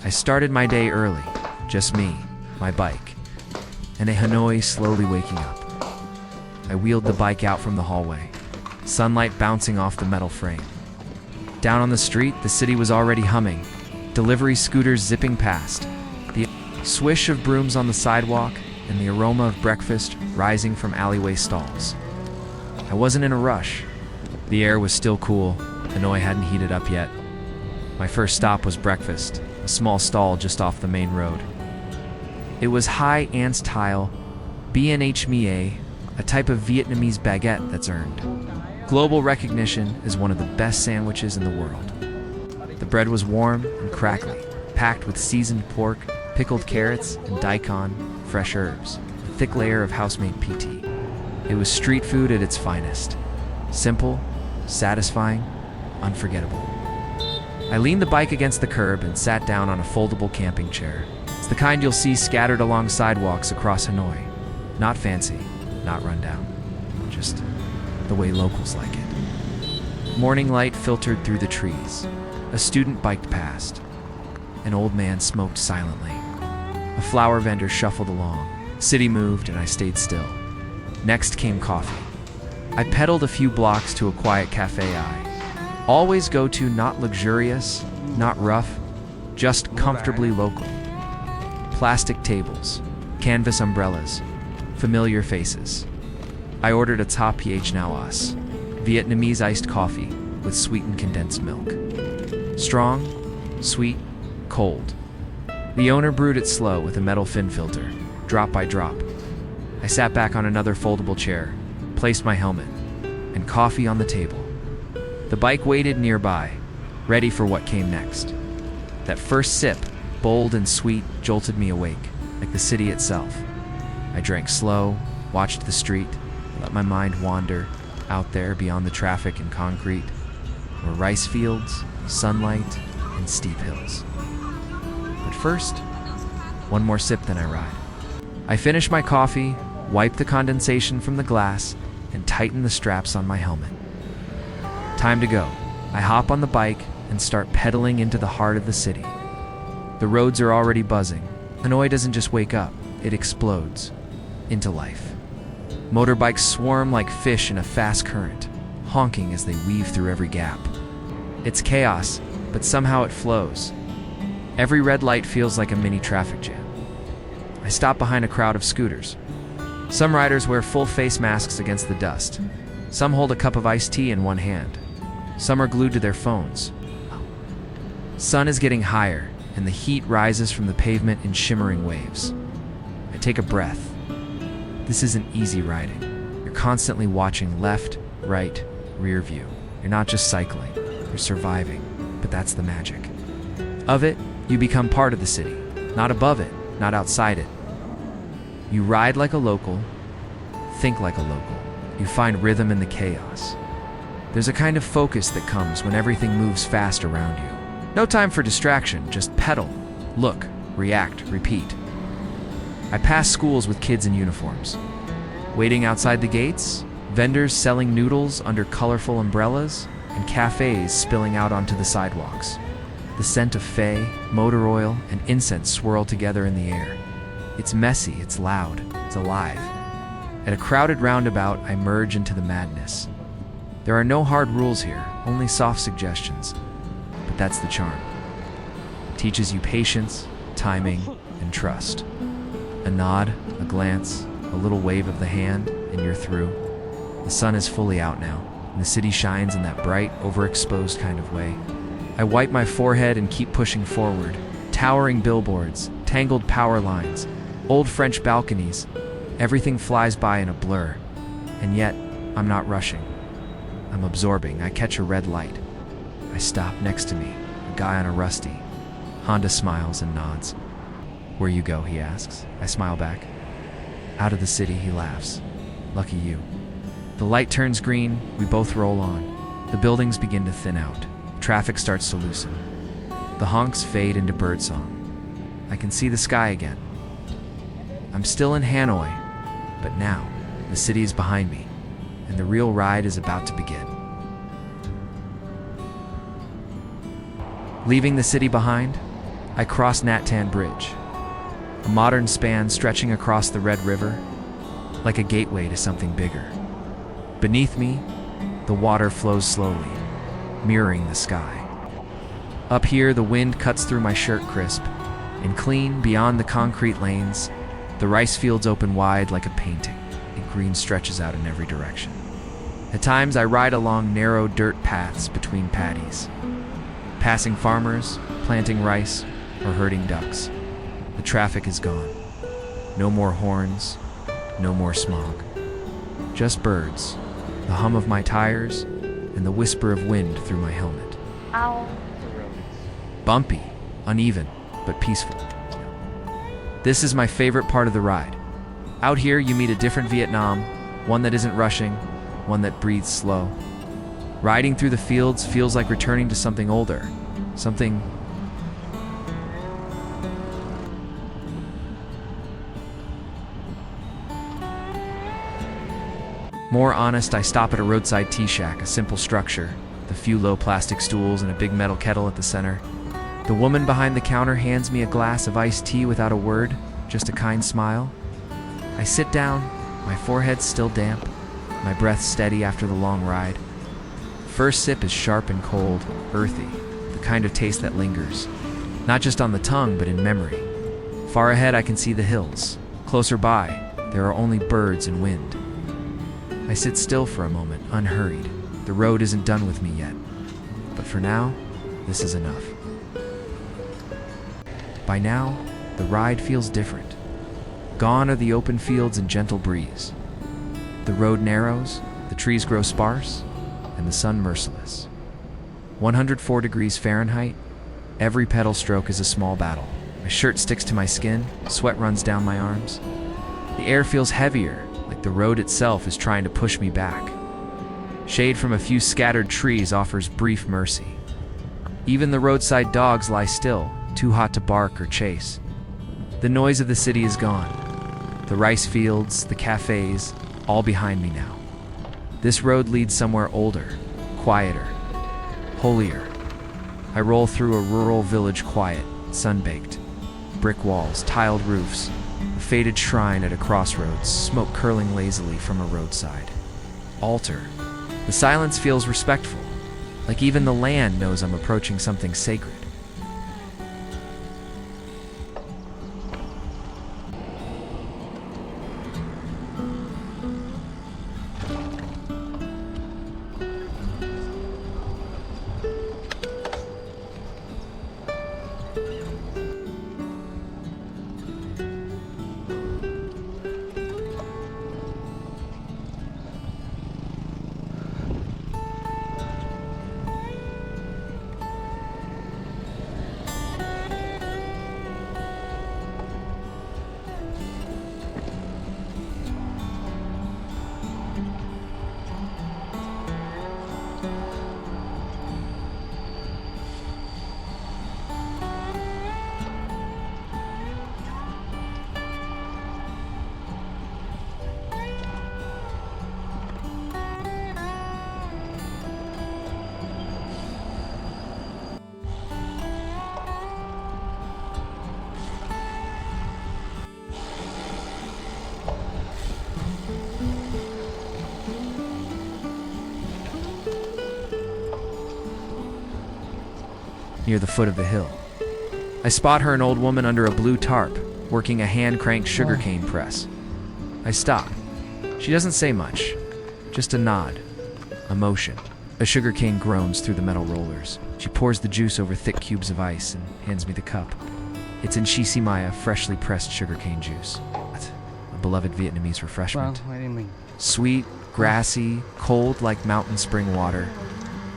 I started my day early, just me, my bike, and a Hanoi slowly waking up. I wheeled the bike out from the hallway, sunlight bouncing off the metal frame. Down on the street, the city was already humming, delivery scooters zipping past, the swish of brooms on the sidewalk, and the aroma of breakfast rising from alleyway stalls. I wasn't in a rush. The air was still cool. Hanoi hadn't heated up yet. My first stop was breakfast, a small stall just off the main road. It was Hai Ants Tile, B&H Mie, a type of Vietnamese baguette that's earned global recognition as one of the best sandwiches in the world. The bread was warm and crackly, packed with seasoned pork, pickled carrots, and daikon, fresh herbs, a thick layer of house-made PT. It was street food at its finest. Simple, satisfying, unforgettable. I leaned the bike against the curb and sat down on a foldable camping chair. It's the kind you'll see scattered along sidewalks across Hanoi. Not fancy, not run down. Just the way locals like it. Morning light filtered through the trees. A student biked past. An old man smoked silently. A flower vendor shuffled along. City moved and I stayed still. Next came coffee. I pedaled a few blocks to a quiet cafe I always go to, not luxurious, not rough, just comfortably local. Plastic tables, canvas umbrellas, familiar faces. I ordered a Ta Ph Now Us, Vietnamese iced coffee with sweetened condensed milk. Strong, sweet, cold. The owner brewed it slow with a metal fin filter, drop by drop. I sat back on another foldable chair, placed my helmet, and coffee on the table. The bike waited nearby, ready for what came next. That first sip, bold and sweet, jolted me awake, like the city itself. I drank slow, watched the street, let my mind wander out there beyond the traffic and concrete, where rice fields, sunlight, and steep hills. But first, one more sip, then I ride. I finish my coffee, wipe the condensation from the glass, and tighten the straps on my helmet. Time to go. I hop on the bike and start pedaling into the heart of the city. The roads are already buzzing. Hanoi doesn't just wake up, it explodes into life. Motorbikes swarm like fish in a fast current, honking as they weave through every gap. It's chaos, but somehow it flows. Every red light feels like a mini traffic jam. I stop behind a crowd of scooters. Some riders wear full face masks against the dust. Some hold a cup of iced tea in one hand. Some are glued to their phones. Sun is getting higher, and the heat rises from the pavement in shimmering waves. I take a breath. This isn't easy riding. You're constantly watching left, right, rear view. You're not just cycling, you're surviving, but that's the magic. Of it, you become part of the city, not above it, not outside it. You ride like a local, think like a local. You find rhythm in the chaos. There's a kind of focus that comes when everything moves fast around you. No time for distraction, just pedal, look, react, repeat. I pass schools with kids in uniforms. Waiting outside the gates, vendors selling noodles under colorful umbrellas, and cafes spilling out onto the sidewalks. The scent of fei, motor oil, and incense swirl together in the air. It's messy, it's loud, it's alive. At a crowded roundabout, I merge into the madness. There are no hard rules here, only soft suggestions. But that's the charm. It teaches you patience, timing, and trust. A nod, a glance, a little wave of the hand, and you're through. The sun is fully out now, and the city shines in that bright, overexposed kind of way. I wipe my forehead and keep pushing forward. Towering billboards, tangled power lines, old French balconies. Everything flies by in a blur. And yet, I'm not rushing. I'm absorbing. I catch a red light. I stop next to me, a guy on a Rusty. Honda smiles and nods. "Where you go?" he asks. I smile back. "Out of the city," he laughs. "Lucky you." The light turns green, we both roll on. The buildings begin to thin out. Traffic starts to loosen. The honks fade into birdsong. I can see the sky again. I'm still in Hanoi, but now the city is behind me, and the real ride is about to begin. Leaving the city behind, I cross Nhat Bridge, a modern span stretching across the Red River, like a gateway to something bigger. Beneath me, the water flows slowly, mirroring the sky. Up here, the wind cuts through my shirt crisp and clean. Beyond the concrete lanes, the rice fields open wide like a painting, and green stretches out in every direction. At times, I ride along narrow dirt paths between paddies, passing farmers, planting rice, or herding ducks. The traffic is gone. No more horns, no more smog. Just birds, the hum of my tires, and the whisper of wind through my helmet. Ow. Bumpy, uneven, but peaceful. This is my favorite part of the ride. Out here, you meet a different Vietnam, one that isn't rushing, one that breathes slow. Riding through the fields feels like returning to something older, something more honest. I stop at a roadside tea shack, a simple structure, the few low plastic stools and a big metal kettle at the center. The woman behind the counter hands me a glass of iced tea without a word, just a kind smile. I sit down, my forehead still damp, my breath steady after the long ride. First sip is sharp and cold, earthy, the kind of taste that lingers, not just on the tongue but in memory. Far ahead I can see the hills. Closer by, there are only birds and wind. I sit still for a moment, unhurried. The road isn't done with me yet, but for now, this is enough. By now, the ride feels different. Gone are the open fields and gentle breeze. The road narrows, the trees grow sparse, and the sun merciless. 104 degrees Fahrenheit, every pedal stroke is a small battle. My shirt sticks to my skin, sweat runs down my arms. The air feels heavier, like the road itself is trying to push me back. Shade from a few scattered trees offers brief mercy. Even the roadside dogs lie still, too hot to bark or chase. The noise of the city is gone. The rice fields, the cafes, all behind me now. This road leads somewhere older, quieter, holier. I roll through a rural village, quiet, sun-baked. Brick walls, tiled roofs, a faded shrine at a crossroads, smoke curling lazily from a roadside. Altar. The silence feels respectful, like even the land knows I'm approaching something sacred. Near the foot of the hill, I spot her, an old woman under a blue tarp, working a hand-cranked sugarcane press. I stop. She doesn't say much, just a nod, a motion. A sugarcane groans through the metal rollers. She pours the juice over thick cubes of ice and hands me the cup. It's in Maya, freshly pressed sugarcane juice. A beloved Vietnamese refreshment. Sweet, grassy, cold like mountain spring water.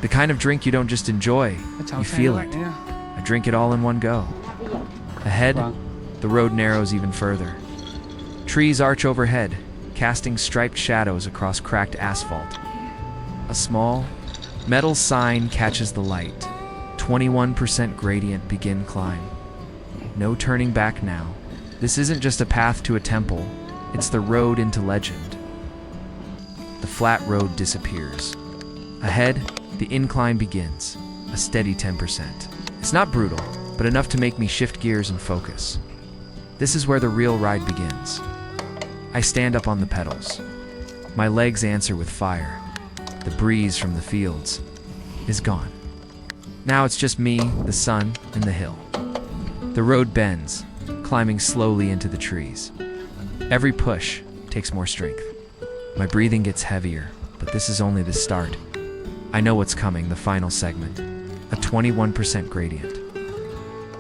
The kind of drink you don't just enjoy, you feel it. I drink it all in one go. Ahead, the road narrows even further. Trees arch overhead, casting striped shadows across cracked asphalt. A small, metal sign catches the light. 21% gradient, begin climb. No turning back now. This isn't just a path to a temple, it's the road into legend. The flat road disappears. Ahead, the incline begins, a steady 10%. It's not brutal, but enough to make me shift gears and focus. This is where the real ride begins. I stand up on the pedals. My legs answer with fire. The breeze from the fields is gone. Now it's just me, the sun, and the hill. The road bends, climbing slowly into the trees. Every push takes more strength. My breathing gets heavier, but this is only the start. I know what's coming, the final segment. A 21% gradient.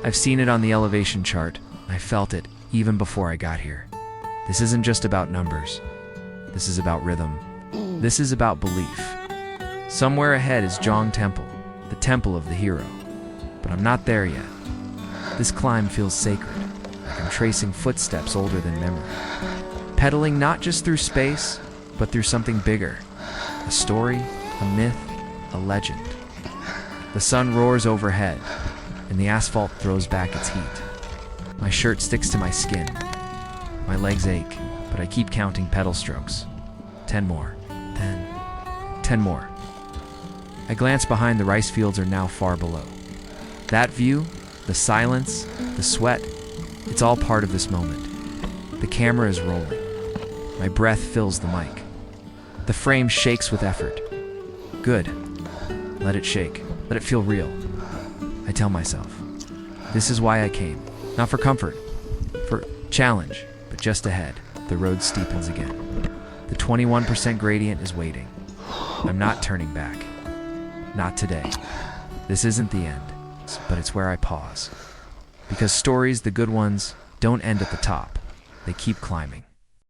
I've seen it on the elevation chart. I felt it even before I got here. This isn't just about numbers. This is about rhythm. This is about belief. Somewhere ahead is Giong Temple, the temple of the hero. But I'm not there yet. This climb feels sacred, like I'm tracing footsteps older than memory. Pedaling not just through space, but through something bigger. A story, a myth, a legend. The sun roars overhead, and the asphalt throws back its heat. My shirt sticks to my skin. My legs ache, but I keep counting pedal strokes. 10 more. 10 more. I glance behind. The rice fields are now far below. That view, the silence, the sweat, it's all part of this moment. The camera is rolling. My breath fills the mic. The frame shakes with effort. Good. Let it shake. Let it feel real. I tell myself, this is why I came. Not for comfort, for challenge, but just ahead, the road steepens again. The 21% gradient is waiting. I'm not turning back. Not today. This isn't the end, but it's where I pause. Because stories, the good ones, don't end at the top. They keep climbing.